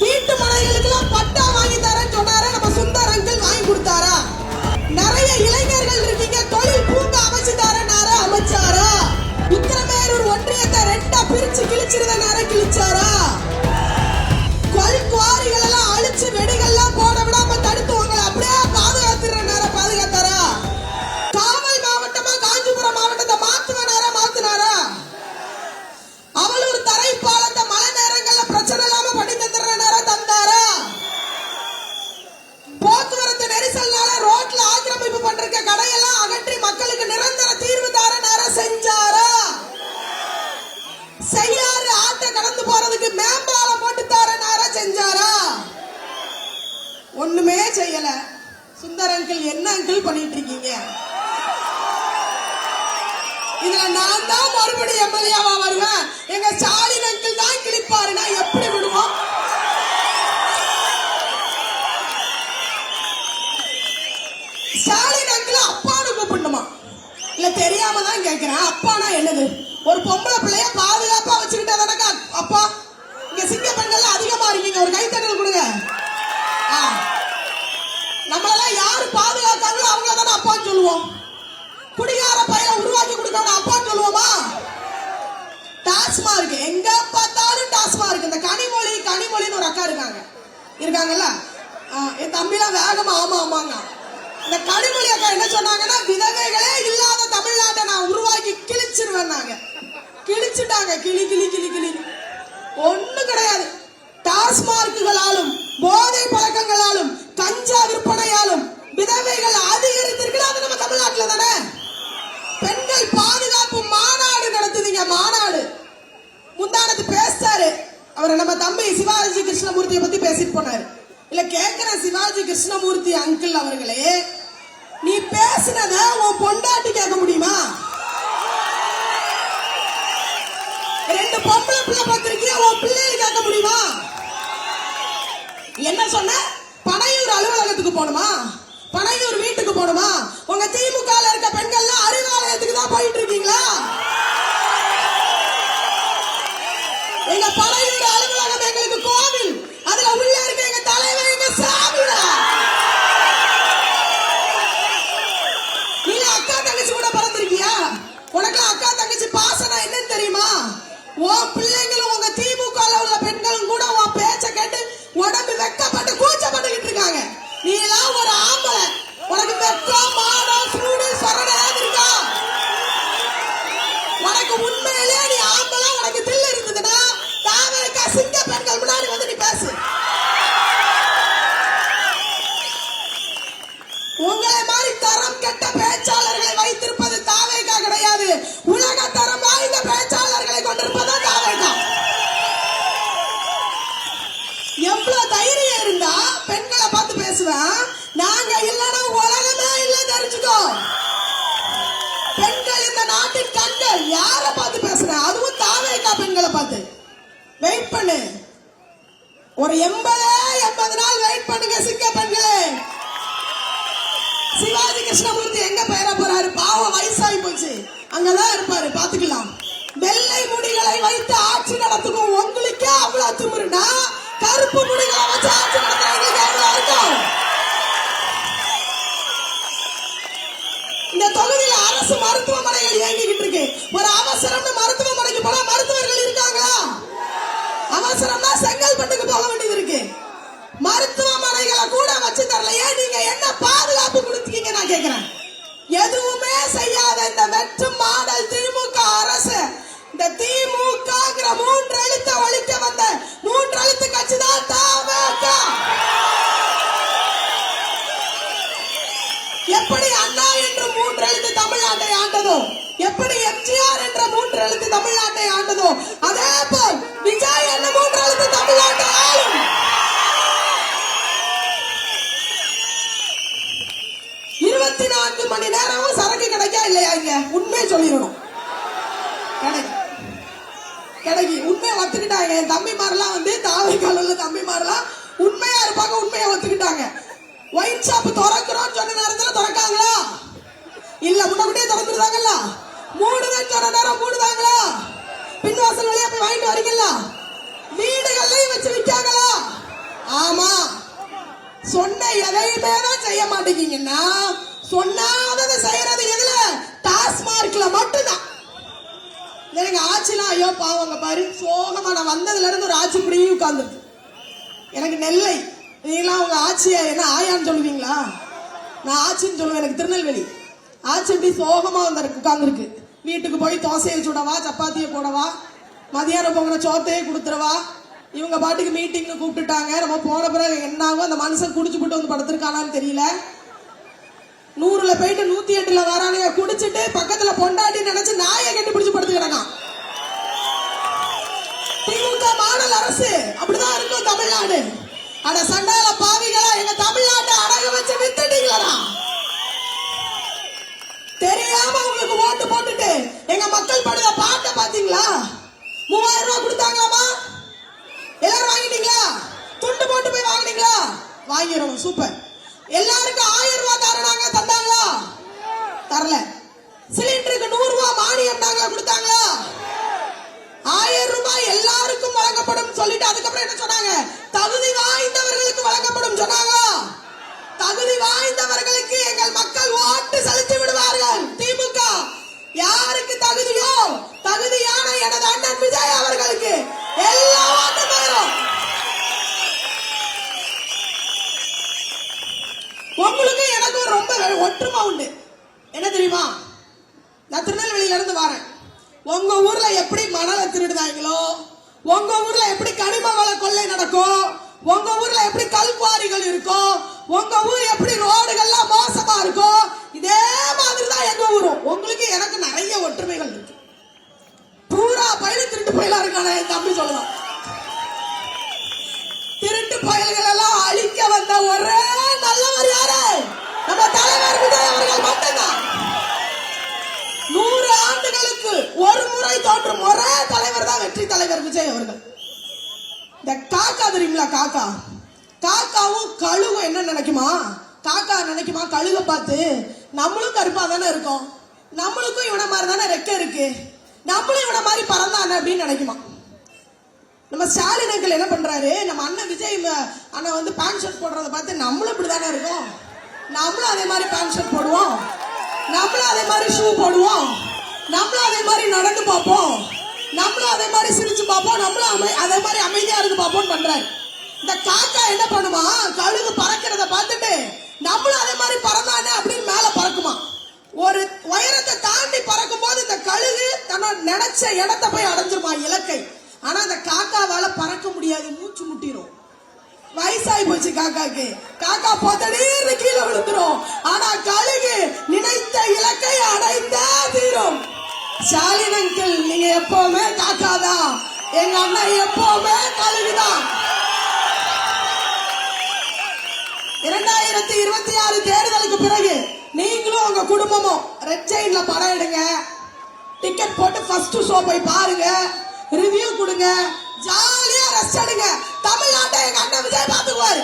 வீட்டு மனைகளுக்கெல்லாம் பட்டா வாங்கி தரேன்னு சொன்னாரா நம்ம சுந்தர் அங்கிள் வாங்கி கொடுத்தாரா? நிறைய இளைஞர்கள் இருக்கீங்க, தொழில் பூங்கா அமைச்சு தரேன்னாரா அமைச்சாரா? உத்திரமேரூர் ஒன்றியத்தை ரெண்டா பிரிச்சு கிழிச்சிருந்தனாரா கிழிச்சாரா? குவாரிகள் எல்லாம் அழிச்சு வெடிகள்லாம் போட விடாம தடுத்து உங்களை அப்படியே பாதுகாத்துறாரா பாதுகாத்தாரா? காவல் மாவட்டமா காஞ்சிபுரம் மாவட்டத்தை மாத்துனாரா? அவளூர் தரை பாலத்தை மழை நேரங்கள்ல பிரச்சனை இல்லாம பண்ணி தந்தாரா? போக்குவரத்து நெரிசல்னால ரோட்ல ஆக்கிரமிப்பு பண்ற கடையெல்லாம் அகற்றி மக்களுக்கு நிரந்தர தீர்வு தரனாரா செஞ்சாரா? செய்யாறு ஆட்டை கடந்து போறதுக்கு மேம்பாலம் போட்டு தரனாரா செஞ்சாரா? ஒண்ணுமே செய்யல. சுந்தர் அங்கிள் என்ன அங்கிள் பண்ணிட்டு இருக்கீங்க? இதுல நான் தான் மறுபடியும் எம்எல்ஏவா வருவேன். எங்க ஸ்டாலின் அங்கிள் தான் கிளிப்பாருன்னா எப்படி விடுவோம்? ஸ்டாலின் அங்கிள் அப்பான்னு கூப்பிடணுமா? இல்ல தெரியாம தான் கேட்கிறேன். அப்பானா என்னது? ஒரு பொம்பளை பிள்ளைய பாதுகாப்பா வச்சுக்கிட்டா தானக்கா அப்பா. இங்க சிங்க பெண்கள் அதிகமா இருக்கீங்க, ஒரு கைத்தட்டல் கொடுங்க. நம்மளெல்லாம் யாரு பாதுகாத்தாங்களோ அவங்கள தானே அப்பான்னு சொல்லுவோம். குடிகார பையனை உருவாக்கி கொடுக்கணும் அப்பான்னு சொல்லுவோமா? டாஸ்மார்க் எங்க பார்த்தாலும் டாஸ்மார்க். இந்த கனிமொழின்னு ஒரு அக்கா இருக்காங்கல்ல, என் தம்பிலாம் வேகமா ஆமாங்க. இந்த கனிமொழி அக்கா என்ன சொன்னாங்கன்னா, விதவைகளே இல்லாத தமிழ்நாட்டை நான் உருவாக்கி கிழிச்சிருவேன். கிழிச்சுட்டாங்க. கிளி ஒண்ணு கிடையாது. டாஸ்மார்க்குகளாலும் போதை பழக்கங்களாலும் கஞ்சா விற்பனையாலும் விதவைகள் அதிகரித்திருக்கிறது. அது நம்ம தமிழ்நாட்டில் தானே. பெண்கள் பாதுகாப்பு மாநாடு நடத்துவீங்க. மாநாடு முந்தானத்து பேசாரு அவர், நம்ம தம்பி சிவாஜி கிருஷ்ணமூர்த்தியை பத்தி பேசிட்டு போனாரு. இல்ல கேக்குற சிவாஜி கிருஷ்ணமூர்த்தி அங்கிள் அவர்களே, நீ பேசினத உன் பொண்டாட்டி கேட்க முடியுமா? ரெண்டு பொம்பளை பிள்ளை பத்திரிக்கையா உன் பிள்ளைகள் கேட்க முடியுமா? என்ன சொன்ன? பனையூர் அலுவலகத்துக்கு போகணுமா? பனையூர் வீட்டுக்கு போகணுமா? உங்க திமுக இருக்க பெண்கள் அறிவாலயத்துக்கு தான் போயிட்டு இருக்கீங்களா? எங்க பனையூர் அலுவலகம் எங்களுக்கு கோவில். அதுல உள்ள இருக்க எங்க தலைவர் எங்க சாமிடா. நீங்க அக்கா தங்கச்சி கூட பிறந்திருக்கியா? உனக்கு அக்கா தங்கச்சி பாசனா என்னன்னு தெரியுமா? உன் பிள்ளைங்களும் உங்க திமுக உள்ள பெண்களும் கூட உன் பேச்ச கேட்டு உடம்பு வெக்கப்பட்டு கூச்சப்பட்டுக்கிட்டு இருக்காங்க. நீ எல்லாம் ஒரு ஆம்பளை, உனக்கு வெக்கம் மானம் சூடு சரணம் இருக்கா? உனக்கு உண்மையிலே நீ ஆம்பளை, உனக்கு தில்லு இருந்ததுன்னா தாவரக்கா சிங்க பெண்கள் முன்னாடி வந்து நீ பேசு. உங்களை மாதிரி தரம் கெட்ட பேச்சாளர்களை வைத்திருப்பது தாவேகா கிடையாது. உலக தரம் வாய்ந்த பேச்சாளர்களை கொண்டிருப்பது தாவேகா. எவ்வளவு தைரியம் இருந்தா பெண்களை பார்த்து பேசுவேன். நாங்க இல்லன்னா உலகமே இல்ல தெரிஞ்சுக்கோ. பெண்கள் இந்த நாட்டின் கண்கள். யார பார்த்து பேசுறேன்? அதுவும் தாவேகா பெண்களை பார்த்து. வெயிட் பண்ணு, ஒரு 80 நாள் வெயிட் பண்ணுங்க சிங்க பெண்களே. சிவாஜி கிருஷ்ணமூர்த்தி எங்க பெயர போறாரு? பாவம் வயசாகி போச்சு, அங்கதான் இருப்பாரு, பாத்துக்கலாம். வெள்ளை முடிகளை வைத்து ஆட்சி நடத்துக்கும் உங்களுக்கே அவ்வளவு திமிருனா, கருப்பு முடிகளை வச்சு ஆட்சி நடத்துறவங்களுக்கு எவ்வளவு இருக்கும்? இந்த தொகுதியில அரசு மருத்துவமனைகள் இயங்கிக்கிட்டு இருக்கு. ஒரு அவசரம் மருத்துவமனைக்கு போனா மருத்துவர்கள் இருக்காங்களா? அவசரம்னா செங்கல்பட்டுக்கு போக வேண்டியது இருக்கு. மருத்துவமனைகளை கூட வச்சு தரலையே. நீங்க என்ன பாதுகாப்பு கொடுத்தீங்க நான் கேக்குறேன். எதுவுமே செய்யாத இந்த வெற்று மாடல் திமுக அரசு, இந்த திமுக மூன்று எழுத்த ஒழிக்க வந்த மூன்று எழுத்து கட்சி தான் தாவேக. எப்படி அண்ணா என்று மூன்று எழுத்து தமிழ்நாட்டை ஆண்டதோ, எப்படி எம்ஜிஆர் என்ற மூன்று எழுத்து தமிழ்நாட்டை ஆண்டதோ, அதே போல் விஜய் என்ன மூன்று எழுத்து தமிழ்நாட்டை ஆளும். 24 மணி நேரமும் சரக்கு கிடைக்கா இல்லையா? இங்க உண்மையை சொல்லிடணும். கிடைக்கு உண்மையை ஒத்துக்கிட்டாங்க. என் தம்பிமாரெல்லாம் வந்து தாவேகால தம்பிமாரெல்லாம் உண்மையா இருப்பாங்க. உண்மையை ஒத்துக்கிட்டாங்க. ஒயின் ஷாப் திறக்கிறோம் சொன்ன நேரத்துல திறக்காங்களா? இல்ல முன்னக்கூட்டியே திறந்துருந்தாங்கல்ல. மூடுவேன் சொன்ன நேரம் மூடுவாங்களா? பின்வாசல் வழியா போய் வாங்கிட்டு வரீங்களா? வீடுகள்லையும் வச்சு விற்காங்களா? சொன்ன எதையுமே தான் செய்ய மாட்டேங்கீங்கன்னா சொன்னாததை செய்யறது எதுல? டாஸ்மார்க்ல மட்டும்தான். எனக்கு ஆச்சுலாம் ஐயோ பாவங்க பாரு சோகமா நான் வந்ததுல இருந்து ஒரு ஆட்சி இப்படி உட்கார்ந்துருக்கு. எனக்கு நெல்லை நீங்களாம் உங்க ஆட்சியா என்ன ஆயான்னு சொல்லுவீங்களா? நான் ஆட்சின்னு சொல்லுவேன். எனக்கு திருநெல்வேலி ஆட்சி இப்படி சோகமா உட்கார்ந்துருக்கு. வீட்டுக்கு போய் தோசையை சுடவா சப்பாத்தியை போடவா மதியானம் போகிற சோத்தையே கொடுத்துருவா. இவங்க பாட்டுக்கு மீட்டிங்னு கூப்பிட்டுட்டாங்க. நம்ம போன பிறகு என்னாகும் அந்த மனுஷன் குடிச்சு போட்டு வந்து படுத்திருக்கானான்னு தெரியல. 100ல போயிட்டு 108ல வரானுங்க. குடிச்சிட்டு பக்கத்துல பொண்டாட்டி நினைச்சு நாயை கட்டி பிடிச்சு படுத்து கிடக்கான். திமுக மாடல் அரசு அப்படிதான் இருக்கும் தமிழ்நாடு. அட சண்டால பாவிகளா எங்க தமிழ்நாட்டை அடகு வச்சு வித்துட்டீங்களா? தெரியாம உங்களுக்கு ஓட்டு போட்டுட்டு எங்க மக்கள் படுத பாட்டை பாத்தீங்களா? 3000 ரூபாய் கொடுத்தாங்களாமா? எல்லாரும் வாங்கிட்டீங்களா? துண்டு போட்டு போய் வாங்கினீங்களா? வாங்கிடணும். சூப்பர். எல்லாருக்கும் 1000 ரூபாய் தரணாங்க தந்தாங்களா? தரல. சிலிண்டருக்கு 100 ரூபாய் மானியம் நாங்க கொடுத்தாங்களா? 1000 ரூபாய் எல்லாருக்கும் வழங்கப்படும் சொல்லிட்டு அதுக்கப்புறம் என்ன சொன்னாங்க? தகுதி வாய்ந்தவர்களுக்கு வழங்கப்படும் சொன்னாங்க. தகுதி வாய்ந்தவர்களுக்கு எங்கள் மக்கள் ஓட்டு செலுத்தி விடுவார்கள். திமுக யாருக்கு தகுதியோ தகுதியான எனது அண்ணன் விஜய் அவர்களுக்கு எல்லா ஓட்டு போயிடும். உங்களுக்கு எனக்கும் ரொம்ப ஒற்றுமை உண்டு. என்ன தெரியுமா? நான் திருநெல்வேலியில இருந்து வரேன். உங்க ஊர்ல எப்படி மணலை திருடுதாங்களோ, உங்க ஊர்ல எப்படி கனிம வள கொள்ளை நடக்கும், உங்க ஊர்ல எப்படி கல்குவாரிகள் இருக்கும், உங்க ஊர் எப்படி ரோடுகள்லாம் மோசமா இருக்கும், இதே மாதிரி தான் எங்க ஊரும். உங்களுக்கு எனக்கு நிறைய ஒற்றுமைகள் இருக்கு. பூரா பயில திருட்டு பயிலா இருக்கானே தம்பி சொல்லலாம். திருட்டு பயல்கள் எல்லாம் அழிக்க வந்த ஒரே நல்லவர் யாரு? நம்ம தலைவர் விஜய் அவர்கள் மட்டும்தான். 100 ஆண்டுகளுக்கு ஒரு முறை தோன்றும் ஒரே தலைவர் தான் வெற்றி தலைவர் விஜய் அவர்கள். இந்த காக்கா தெரியுங்களா? காக்கா காக்காவும் கழுகும் என்ன நினைக்குமா? காக்கா நினைக்குமா கழுக பார்த்து நம்மளும் கருப்பா தானே இருக்கோம், நம்மளுக்கும் இவன மாதிரி தானே ரெக்க இருக்கு, நம்மளும் இவன மாதிரி பறந்தானே அப்படின்னு நினைக்குமா? நம்ம ஸ்டாலின் அங்கிள் என்ன பண்றாரு? நம்ம அண்ணன் விஜய் அண்ணன் வந்து பேண்ட் ஷர்ட் போடுறத பார்த்து நம்மளும் இப்படிதானே இருக்கோம், நம்மளும் அதே மாதிரி பேண்ட் ஷர்ட் போடுவோம், நம்மளும் அதே மாதிரி ஷூ போடுவோம், நம்மளும் அதே மாதிரி நடந்து பார்ப்போம், நம்மளும் அதே மாதிரி சிரிச்சு பார்ப்போம், நம்மளும் அதே மாதிரி அமைதியா இருந்து பார்ப்போம் பண்றாரு. இந்த காக்கா என்ன பண்ணுமா? கழுகு பறக்கிறத பார்த்துட்டு நம்மளும் அதே மாதிரி பறந்தானே அப்படின்னு மேல பறக்குமா. ஒரு உயரத்தை தாண்டி பறக்கும் போது இந்த கழுகு தன்னோட நினைச்ச இடத்தை போய் அடைஞ்சிருமா, இலக்கை. ஆனா அந்த காக்காவால பறக்க முடியாது, மூச்சு முட்டிரும். வயசாகி போச்சு காக்காக்கு. காக்கா போத்தடீர்னு கீழே விழுந்துரும். ஆனா கழுகு நினைத்த இலக்கை அடைந்தா தீரும். ஸ்டாலின் அங்கிள் நீங்க எப்பவுமே காக்காதான், எங்க அண்ணன் எப்பவுமே கழுகுதான். 2026 தேர்தலுக்கு பிறகு நீங்களும் உங்க குடும்பமும் ரெட் ஜெயின்ல படம் எடுங்க, டிக்கெட் போட்டு ஃபர்ஸ்ட் ஷோ போய் பாருங்க, ரிவ்யூ கொடுங்க, ஜாலியா ரெஸ்ட் எடுங்க. தமிழ்நாட்டை எங்க அண்ணன் விஜய் பாத்துக்குவாரு.